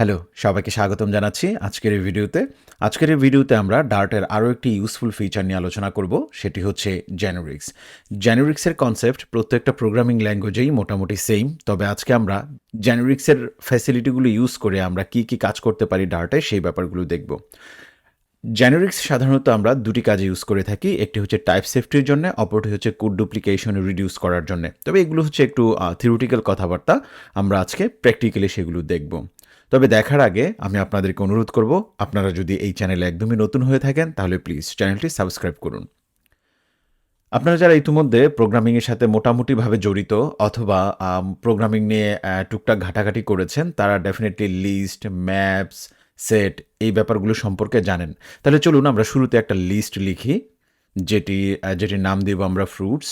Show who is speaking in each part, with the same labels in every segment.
Speaker 1: Hello, সবাইকে স্বাগতম জানাচ্ছি আজকের এই ভিডিওতে। আজকের এই ভিডিওতে আমরা ডার্টের আরও একটি ইউজফুল ফিচার নিয়ে আলোচনা করব, সেটি হচ্ছে জেনেরিক্স। জেনেরিক্সের কনসেপ্ট প্রত্যেকটা প্রোগ্রামিং ল্যাঙ্গুয়েজেই মোটামুটি সেম, তবে আজকে আমরা জেনেরিক্সের ফ্যাসিলিটিগুলো ইউজ করে আমরা কী কী কাজ করতে পারি ডার্টে সেই ব্যাপারগুলো দেখব। জেনেরিক্স সাধারণত আমরা দুটি কাজে ইউজ করে থাকি, একটি হচ্ছে টাইপ সেফটির জন্য, অপরটি হচ্ছে কোড ডুপ্লিকেশন রিডিউস করার জন্য। তবে এগুলো হচ্ছে একটু থিওরিটিক্যাল কথাবার্তা, আমরা আজকে প্র্যাকটিক্যালি সেগুলো দেখব। তবে দেখার আগে আমি আপনাদেরকে অনুরোধ করব, আপনারা যদি এই চ্যানেলে একদমই নতুন হয়ে থাকেন তাহলে প্লিজ চ্যানেলটি সাবস্ক্রাইব করুন। আপনারা যারা ইতিমধ্যে প্রোগ্রামিংয়ের সাথে মোটামুটিভাবে জড়িত অথবা প্রোগ্রামিং নিয়ে টুকটাক ঘাটাঘাটি করেছেন, তারা ডেফিনেটলি লিস্ট, ম্যাপস, সেট এই ব্যাপারগুলো সম্পর্কে জানেন। তাহলে চলুন আমরা শুরুতে একটা লিস্ট লিখি, যেটির নাম দেব আমরা ফ্রুটস।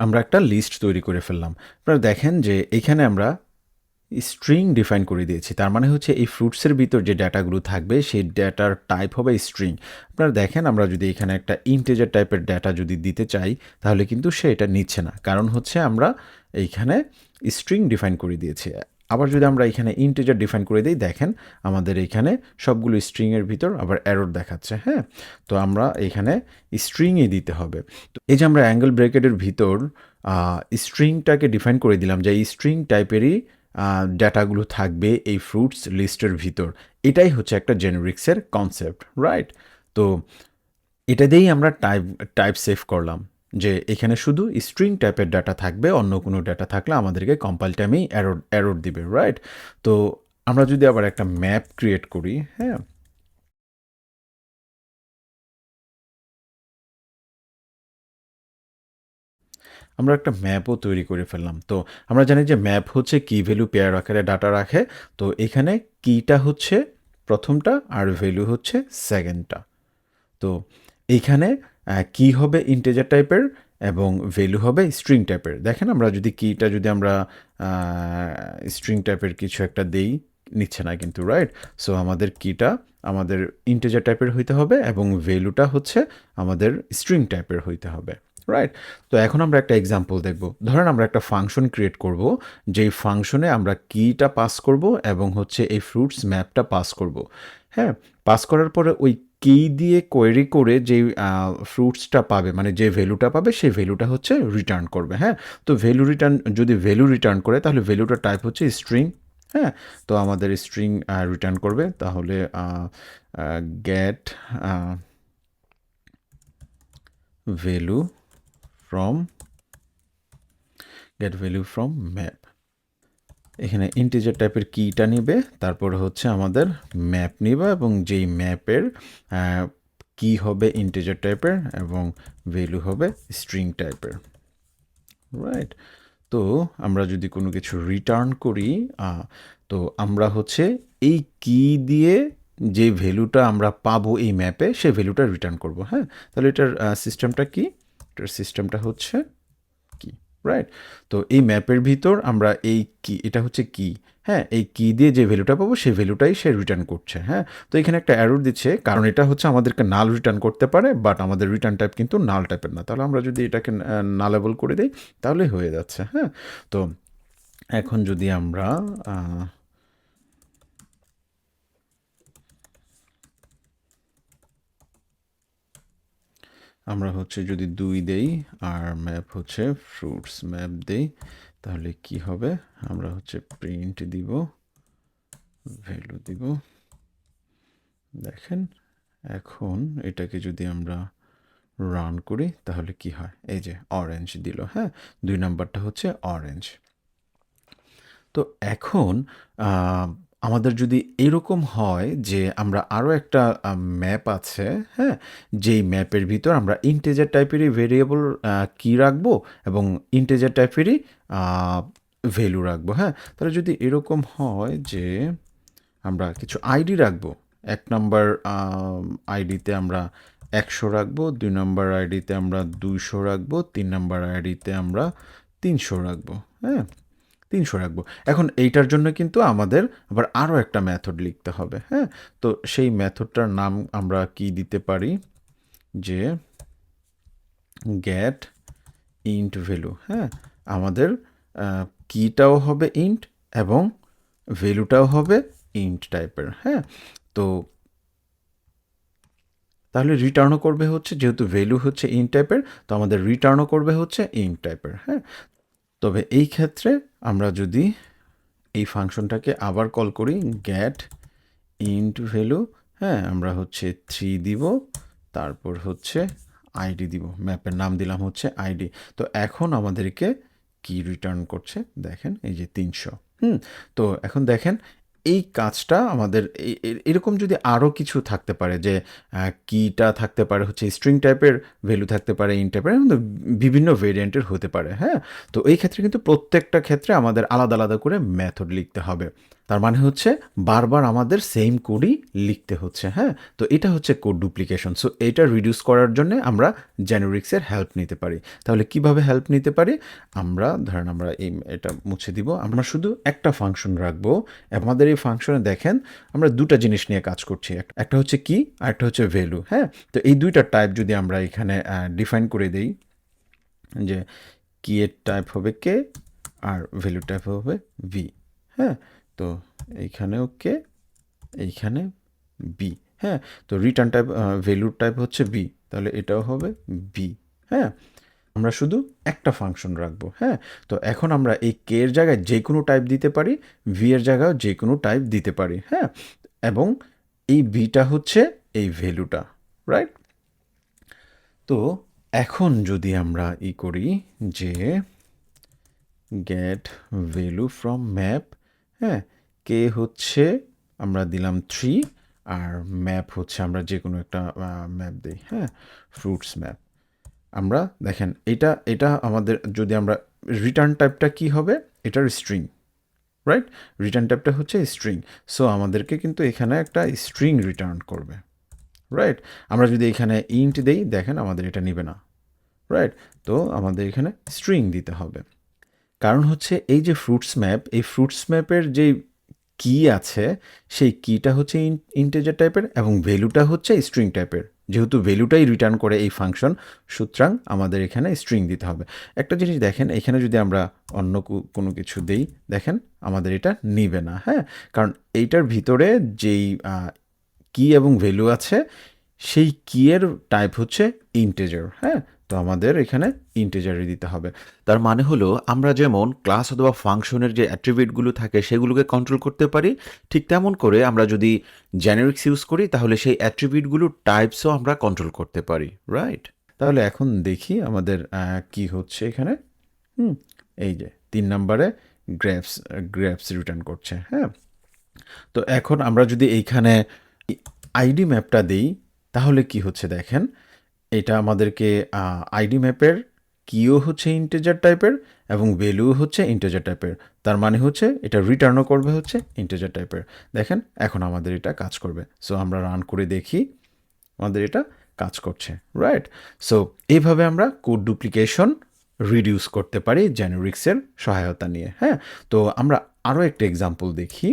Speaker 1: আমরা একটা লিস্ট তৈরি করে ফেললাম। আপনারা দেখেন যে এখানে আমরা স্ট্রিং ডিফাইন করে দিয়েছি। তার মানে হচ্ছে এই ফ্রুটসের ভিতর যে ডেটাগুলো থাকবে সেই ডেটার টাইপ হবে স্ট্রিং। আপনারা দেখেন আমরা যদি এখানে একটা ইন্টিজার টাইপের ডেটা যদি দিতে চাই তাহলে কিন্তু সে এটা নিচ্ছে না, কারণ হচ্ছে আমরা এইখানে স্ট্রিং ডিফাইন করে দিয়েছি। আবার যদি আমরা এখানে ইন্টিজার ডিফাইন করে দিই, দেখেন আমাদের এখানে সবগুলো স্ট্রিংয়ের ভিতর আবার এরর দেখাচ্ছে। হ্যাঁ, তো আমরা এখানে স্ট্রিংই দিতে হবে। তো এই যে আমরা অ্যাঙ্গেল ব্র্যাকেটের ভিতর স্ট্রিংটাকে ডিফাইন করে দিলাম যে এই স্ট্রিং টাইপেরই ডেটাগুলো থাকবে এই ফ্রুটস লিস্টের ভিতর। এটাই হচ্ছে একটা জেনেরিক্সের কনসেপ্ট, রাইট? তো এটা দিয়েই আমরা টাইপ সেভ করলাম যে এখানে শুধু স্ট্রিং টাইপের ডাটা থাকবে, অন্য কোনো ডাটা থাকলে আমাদেরকে কম্পাইল টাইমেই এরর দিবে, রাইট? তো আমরা যদি আবার একটা ম্যাপ ক্রিয়েট করি, হ্যাঁ, আমরা একটা ম্যাপও তৈরি করে ফেললাম। তো আমরা জানি যে ম্যাপ হচ্ছে কি ভ্যালু পেয়ার আকারে ডাটা রাখে। তো এখানে কিটা হচ্ছে প্রথমটা আর ভ্যালু হচ্ছে সেকেন্ডটা। তো এইখানে কি হবে ইন্টিজার টাইপের এবং ভ্যালু হবে স্ট্রিং টাইপের। দেখেন আমরা যদি কিটা যদি আমরা স্ট্রিং টাইপের কিছু একটা দেই, নিচ্ছে না কিন্তু, রাইট? সো আমাদের কিটা আমাদের ইন্টিজার টাইপের হইতে হবে এবং ভ্যালুটা হচ্ছে আমাদের স্ট্রিং টাইপের হইতে হবে, রাইট? তো এখন আমরা একটা এক্সাম্পল দেখব। ধরেন আমরা একটা ফাংশন ক্রিয়েট করব, যেই ফাংশনে আমরা কিটা পাস করব এবং হচ্ছে এই ফ্রুটস ম্যাপটা পাস করব। হ্যাঁ, পাস করার পরে ওই কি দিয়ে কোয়েরি করে যেই ফ্রুটসটা পাবে, মানে যে ভ্যালুটা পাবে সেই ভ্যালুটা হচ্ছে রিটার্ন করবে। হ্যাঁ, তো যদি ভ্যালু রিটার্ন করে তাহলে ভ্যালুটার টাইপ হচ্ছে স্ট্রিং। হ্যাঁ, তো আমাদের স্ট্রিং রিটার্ন করবে, তাহলে গেট ভ্যালু ফ্রম ম্যাপ। এখানে ইন্টিজার টাইপের কিটা নিবে, তারপর হচ্ছে আমাদের ম্যাপ নিবে এবং যেই ম্যাপের কি হবে ইন্টিজার টাইপের এবং ভ্যালু হবে স্ট্রিং টাইপের, রাইট? তো আমরা যদি কোনো কিছু রিটার্ন করি, তো আমরা হচ্ছে এই কি দিয়ে যে ভ্যালুটা আমরা পাবো এই ম্যাপে সেই ভ্যালুটা রিটার্ন করব। হ্যাঁ, তাহলে এটার সিস্টেমটা কি? এটার সিস্টেমটা হচ্ছে কি, রাইট? তো এই ম্যাপের ভিতর আমরা এই কি, এটা হচ্ছে কি, হ্যাঁ, এই কি দিয়ে যে ভ্যালুটা পাবো সেই ভ্যালুটাই সে রিটার্ন করছে। হ্যাঁ, তো এখানে একটা অ্যারর দিচ্ছে, কারণ এটা হচ্ছে আমাদেরকে নাল রিটার্ন করতে পারে, বাট আমাদের রিটার্ন টাইপ কিন্তু নাল টাইপের না। তাহলে আমরা যদি এটাকে নালেবল করে দিই তাহলে হয়ে যাচ্ছে। হ্যাঁ, তো এখন যদি আমরা আমরা হচ্ছে যদি 2 দেই আর ম্যাপ হচ্ছে ফ্রুটস ম্যাপ দেই, তাহলে কি হবে? আমরা হচ্ছে প্রিন্ট দিব, ভ্যালু দিব। দেখেন এখন এটাকে যদি আমরা রান করি তাহলে কি হয়? এই যে অরেঞ্জ দিল। হ্যাঁ, 2 নাম্বারটা হচ্ছে অরেঞ্জ। তো এখন আমাদের যদি এরকম হয় যে আমরা আরও একটা ম্যাপ আছে, হ্যাঁ, যেই ম্যাপের ভিতর আমরা ইন্টিজার টাইপেরই ভেরিয়েবল কি রাখবো এবং ইন্টিজার টাইপেরই ভ্যালু রাখবো। হ্যাঁ, তাহলে যদি এরকম হয় যে আমরা কিছু আইডি রাখবো, 1 নাম্বার আইডিতে আমরা 100 রাখবো, 2 নাম্বার আইডিতে আমরা 200 রাখবো, 3 নাম্বার আইডিতে আমরা 300 রাখবো। হ্যাঁ, 300 রাখবো। এখন এইটার জন্য কিন্তু আমাদের আবার আরও একটা মেথড লিখতে হবে। হ্যাঁ, তো সেই মেথডটার নাম আমরা কি দিতে পারি? যে গেট ইন্ট ভ্যালু, হ্যাঁ, আমাদের কিটাও হবে ইন্ট এবং ভ্যালুটাও হবে ইন্ট টাইপের, হ্যাঁ। তো তাহলে রিটার্নও করবে হচ্ছে, যেহেতু ভ্যালু হচ্ছে ইন্ট টাইপের, তো আমাদের রিটার্নও করবে হচ্ছে ইন্ট টাইপের, হ্যাঁ। তবে এই ক্ষেত্রে আমরা যদি এই ফাংশনটাকে আবার কল করি, গেট ইন্ট ভ্যালু, হ্যাঁ, আমরা হচ্ছে 3 দিব, তারপর হচ্ছে আইডি দিব, ম্যাপের নাম দিলাম হচ্ছে আইডি। তো এখন আমাদেরকে কি রিটার্ন করছে দেখেন, এই যে 300। তো এখন দেখেন এই কাজটা আমাদের এরকম যদি আরও কিছু থাকতে পারে, যে কিটা থাকতে পারে হচ্ছে স্ট্রিং টাইপের, ভ্যালু থাকতে পারে ইন টাইপের, বিভিন্ন ভেরিয়েন্টের হতে পারে, হ্যাঁ। তো এই ক্ষেত্রে কিন্তু প্রত্যেকটা ক্ষেত্রে আমাদের আলাদা আলাদা করে মেথড লিখতে হবে। তার মানে হচ্ছে বারবার আমাদের সেম কোডই লিখতে হচ্ছে, হ্যাঁ। তো এটা হচ্ছে কোড ডুপ্লিকেশন। সো এটা রিডিউস করার জন্য আমরা জেনেরিক্সের হেল্প নিতে পারি। তাহলে কিভাবে হেল্প নিতে পারি? আমরা ধরেন আমরা এটা মুছে দিব, আমরা শুধু একটা ফাংশন রাখবো। আমাদের এই ফাংশনে দেখেন আমরা দুটা জিনিস নিয়ে কাজ করছি, একটা হচ্ছে কি আর একটা হচ্ছে ভ্যালু, হ্যাঁ। তো এই দুইটা টাইপ যদি আমরা এখানে ডিফাইন করে দেই, যে কি এর টাইপ হবে কে আর ভ্যালু টাইপ হবে ভি, হ্যাঁ। তো এইখানেও কে, এইখানে বি, হ্যাঁ। তো রিটার্ন টাইপ ভ্যালুর টাইপ হচ্ছে বি, তাহলে এটাও হবে বি, হ্যাঁ। আমরা শুধু একটা ফাংশন রাখবো, হ্যাঁ। তো এখন আমরা এই কে এর জায়গায় যে কোনো টাইপ দিতে পারি, ভি এর জায়গায় যে কোনো টাইপ দিতে পারি, হ্যাঁ। এবং এই ভিটা হচ্ছে এই ভ্যালুটা, রাইট। তো এখন যদি আমরা করি যে গেট ভ্যালু ফ্রম ম্যাপ, হ্যাঁ, কে হচ্ছে আমরা দিলাম 3, আর ম্যাপ হচ্ছে আমরা যে কোনো একটা ম্যাপ দিই, হ্যাঁ, ফ্রুটস ম্যাপ। আমরা দেখেন এটা এটা আমাদের যদি আমরা রিটার্ন টাইপটা কি হবে, এটার স্ট্রিং, রাইট। রিটার্ন টাইপটা হচ্ছে স্ট্রিং। সো আমাদেরকে কিন্তু এখানে একটা স্ট্রিং রিটার্ন করবে, রাইট। আমরা যদি এখানে ইন্ট দেই, দেখেন আমাদের এটা নিবে না, রাইট। তো আমাদের এখানে স্ট্রিং দিতে হবে, কারণ হচ্ছে এই যে ফ্রুটস ম্যাপ, এই ফ্রুটস ম্যাপের যে কি আছে, সেই কিটা হচ্ছে ইন্টিজার টাইপের এবং ভ্যালুটা হচ্ছে স্ট্রিং টাইপের। যেহেতু ভ্যালুটাই রিটার্ন করে এই ফাংশন, সুতরাং আমাদের এখানে স্ট্রিং দিতে হবে। একটা জিনিস দেখেন, এখানে যদি আমরা অন্য কোনো কিছু দেই, দেখেন আমাদের এটা নিবে না, হ্যাঁ। কারণ এইটার ভিতরে যেই কি এবং ভ্যালু আছে, সেই কি এর টাইপ হচ্ছে ইন্টিজার, হ্যাঁ। তো আমাদের এখানে ইন্টিজারই দিতে হবে। তার মানে হলো আমরা যেমন ক্লাস অথবা ফাংশনের যে অ্যাট্রিবিউটগুলো থাকে সেগুলোকে কন্ট্রোল করতে পারি, ঠিক তেমন করে আমরা যদি জেনেরিক্স ইউজ করি তাহলে সেই অ্যাট্রিবিউটগুলোর টাইপসও আমরা কন্ট্রোল করতে পারি, রাইট। তাহলে এখন দেখি আমাদের কি হচ্ছে এখানে। এই যে 3 নম্বরে গ্রেপস গ্রেপস রিটার্ন করছে, হ্যাঁ। তো এখন আমরা যদি এইখানে আইডি ম্যাপটা দিই, তাহলে কি হচ্ছে দেখেন, এটা আমাদেরকে আইডি ম্যাপের কিও হচ্ছে ইন্টিজার টাইপের এবং ভ্যালু হচ্ছে ইন্টিজার টাইপের। তার মানে হচ্ছে এটা রিটার্নও করবে হচ্ছে ইন্টিজার টাইপের। দেখেন এখন আমাদের এটা কাজ করবে। সো আমরা রান করে দেখি, আমাদের এটা কাজ করছে, রাইট। সো এইভাবে আমরা কোড ডুপ্লিকেশন রিডিউস করতে পারি জেনেরিক্সের সহায়তা নিয়ে, হ্যাঁ। তো আমরা আরও একটা এক্সাম্পল দেখি।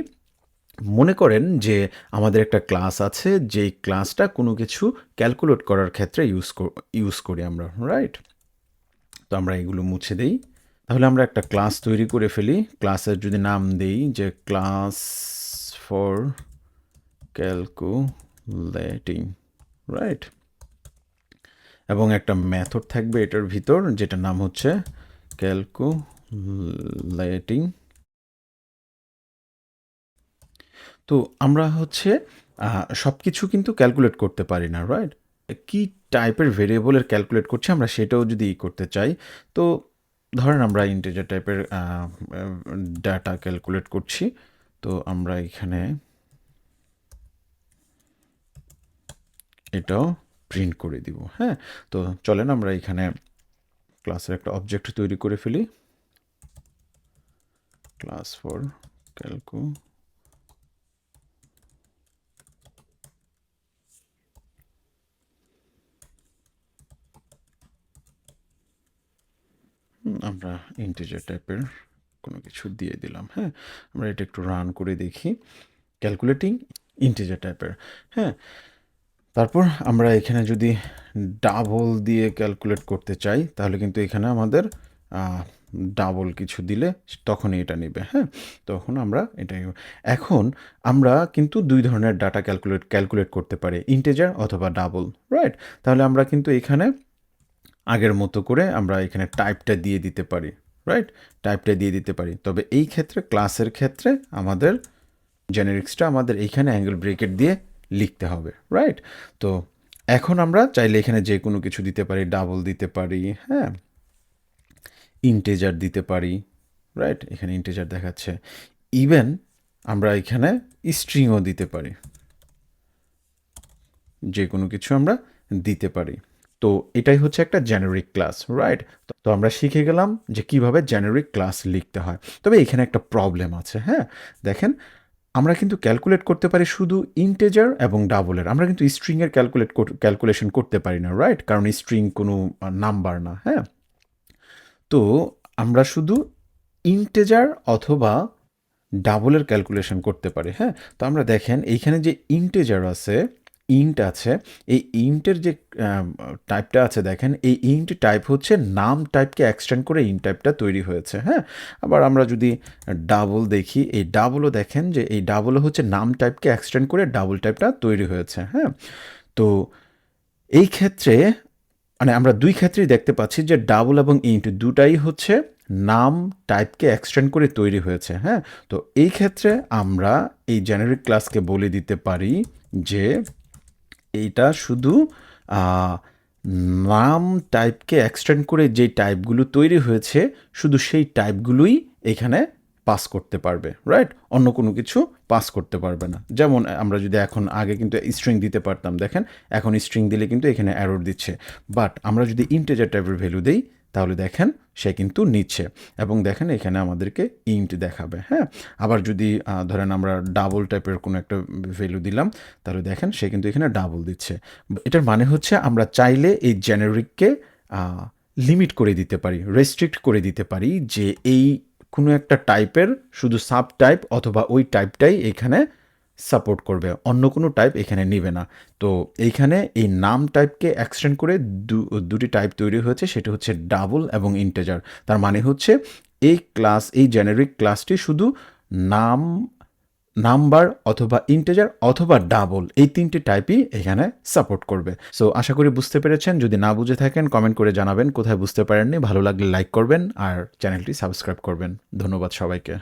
Speaker 1: মনে করেন যে আমাদের একটা ক্লাস আছে, যেই ক্লাসটা কোনো কিছু ক্যালকুলেট করার ক্ষেত্রে ইউজ করি আমরা, রাইট। তো আমরা এগুলো মুছে দেই। তাহলে আমরা একটা ক্লাস তৈরি করে ফেলি। ক্লাসের যদি নাম দেই যে ক্লাস ফর ক্যালকুলেটিং, রাইট। এবং একটা মেথড থাকবে এটার ভিতর, যেটার নাম হচ্ছে ক্যালকুলেটিং। তো আমরা হচ্ছে সব কিছু কিন্তু ক্যালকুলেট করতে পারি না, রাইট। কি টাইপের ভেরিয়েবলের ক্যালকুলেট করছি আমরা সেটাও যদি করতে চাই, তো ধরেন আমরা ইন্টিজার টাইপের ডাটা ক্যালকুলেট করছি। তো আমরা এখানে এটাও প্রিন্ট করে দিব, হ্যাঁ। তো চলেন আমরা এখানে ক্লাসের একটা অবজেক্ট তৈরি করে ফেলি, ক্লাস ফর ক্যালকু। আমরা ইন্টিজার টাইপের কোনো কিছু দিয়ে দিলাম, হ্যাঁ। আমরা এটা একটু রান করে দেখি, ক্যালকুলেটিং ইন্টিজার টাইপের, হ্যাঁ। তারপর আমরা এখানে যদি ডাবল দিয়ে ক্যালকুলেট করতে চাই তাহলে কিন্তু এখানে আমাদের ডাবল কিছু দিলে তখনই এটা নেবে, হ্যাঁ? তখন আমরা এটাই এখন আমরা কিন্তু ২ ধরনের ডাটা ক্যালকুলেট করতে পারি, ইন্টিজার অথবা ডাবল, রাইট? তাহলে আমরা কিন্তু এখানে আগের মতো করে আমরা এখানে টাইপটা দিয়ে দিতে পারি, রাইট? টাইপটা দিয়ে দিতে পারি। তবে এই ক্ষেত্রে ক্লাসের ক্ষেত্রে আমাদের জেনেরিক্সটা আমাদের এইখানে অ্যাঙ্গেল ব্রেকেট দিয়ে লিখতে হবে, রাইট? তো এখন আমরা চাইলে এখানে যে কোনো কিছু দিতে পারি, ডাবল দিতে পারি, হ্যাঁ? ইন্টিজার দিতে পারি, রাইট? এখানে ইন্টিজার দেখাচ্ছে। ইভেন আমরা এখানে স্ট্রিংও দিতে পারি, যে কোনো কিছু আমরা দিতে পারি। তো এটাই হচ্ছে একটা জেনারিক ক্লাস, রাইট? তো আমরা শিখে গেলাম যে কিভাবে জেনারিক ক্লাস লিখতে হয়। তবে এখানে একটা প্রবলেম আছে, হ্যাঁ? দেখেন, আমরা কিন্তু ক্যালকুলেট করতে পারি শুধু ইন্টিজার এবং ডাবলের। আমরা কিন্তু স্ট্রিংয়ের ক্যালকুলেশন করতে পারি না, রাইট? কারণ স্ট্রিং কোনো নাম্বার না, হ্যাঁ? তো আমরা শুধু ইন্টিজার অথবা ডাবলের ক্যালকুলেশন করতে পারি, হ্যাঁ? তো আমরা দেখেন এইখানে যে ইন্টিজার আছে, ইন্ট আছে, এই ইন্টের যে টাইপটা আছে দেখেন, এই ইন্ট টাইপ হচ্ছে নাম টাইপকে এক্সটেন্ড করে ইন্ট টাইপটা তৈরি হয়েছে, হ্যাঁ? আবার আমরা যদি ডাবল দেখি, এই ডাবলও দেখেন যে এই ডাবলও হচ্ছে নাম টাইপকে এক্সটেন্ড করে ডাবল টাইপটা তৈরি হয়েছে, হ্যাঁ? তো এই ক্ষেত্রে মানে আমরা দুই ক্ষেত্রেই দেখতে পাচ্ছি যে ডাবল এবং ইন্ট দুটাই হচ্ছে নাম টাইপকে এক্সটেন্ড করে তৈরি হয়েছে, হ্যাঁ? তো এই ক্ষেত্রে আমরা এই জেনারিক ক্লাসকে বলে দিতে পারি যে এইটা শুধু নাম টাইপকে এক্সটেন্ড করে যে টাইপগুলো তৈরি হয়েছে শুধু সেই টাইপগুলোই এখানে পাস করতে পারবে, রাইট? অন্য কোনো কিছু পাস করতে পারবে না। যেমন আমরা যদি এখন আগে কিন্তু স্ট্রিং দিতে পারতাম, দেখেন এখন স্ট্রিং দিলে কিন্তু এখানে এরর দিচ্ছে। বাট আমরা যদি ইন্টিজার টাইপের ভ্যালু দেই তাহলে দেখেন সে কিন্তু নিচ্ছে এবং দেখেন এখানে আমাদেরকে ইন্ট দেখাবে, হ্যাঁ? আবার যদি ধরেন আমরা ডাবল টাইপের কোনো একটা ভ্যালু দিলাম তাহলে দেখেন সে কিন্তু এখানে ডাবল দিচ্ছে। এটার মানে হচ্ছে আমরা চাইলে এই জেনারিককে লিমিট করে দিতে পারি, রেস্ট্রিক্ট করে দিতে পারি যে এই কোনো একটা টাইপের শুধু সাব টাইপ অথবা ওই টাইপটাই এখানে সাপোর্ট করবে, অন্য কোনো টাইপ এখানে নিবে না। তো এইখানে এই নাম টাইপকে এক্সটেন্ড করে দুটি টাইপ তৈরি হয়েছে, সেটা হচ্ছে ডাবল এবং ইন্টিজার। তার মানে হচ্ছে এই জেনারিক ক্লাসটি শুধু নাম নাম্বার অথবা ইন্টিজার অথবা ডাবল এই তিনটি টাইপই এখানে সাপোর্ট করবে। সো আশা করি বুঝতে পেরেছেন। যদি না বুঝে থাকেন কমেন্ট করে জানাবেন কোথায় বুঝতে পারেননি। ভালো লাগলে লাইক করবেন আর চ্যানেলটি সাবস্ক্রাইব করবেন। ধন্যবাদ সবাইকে।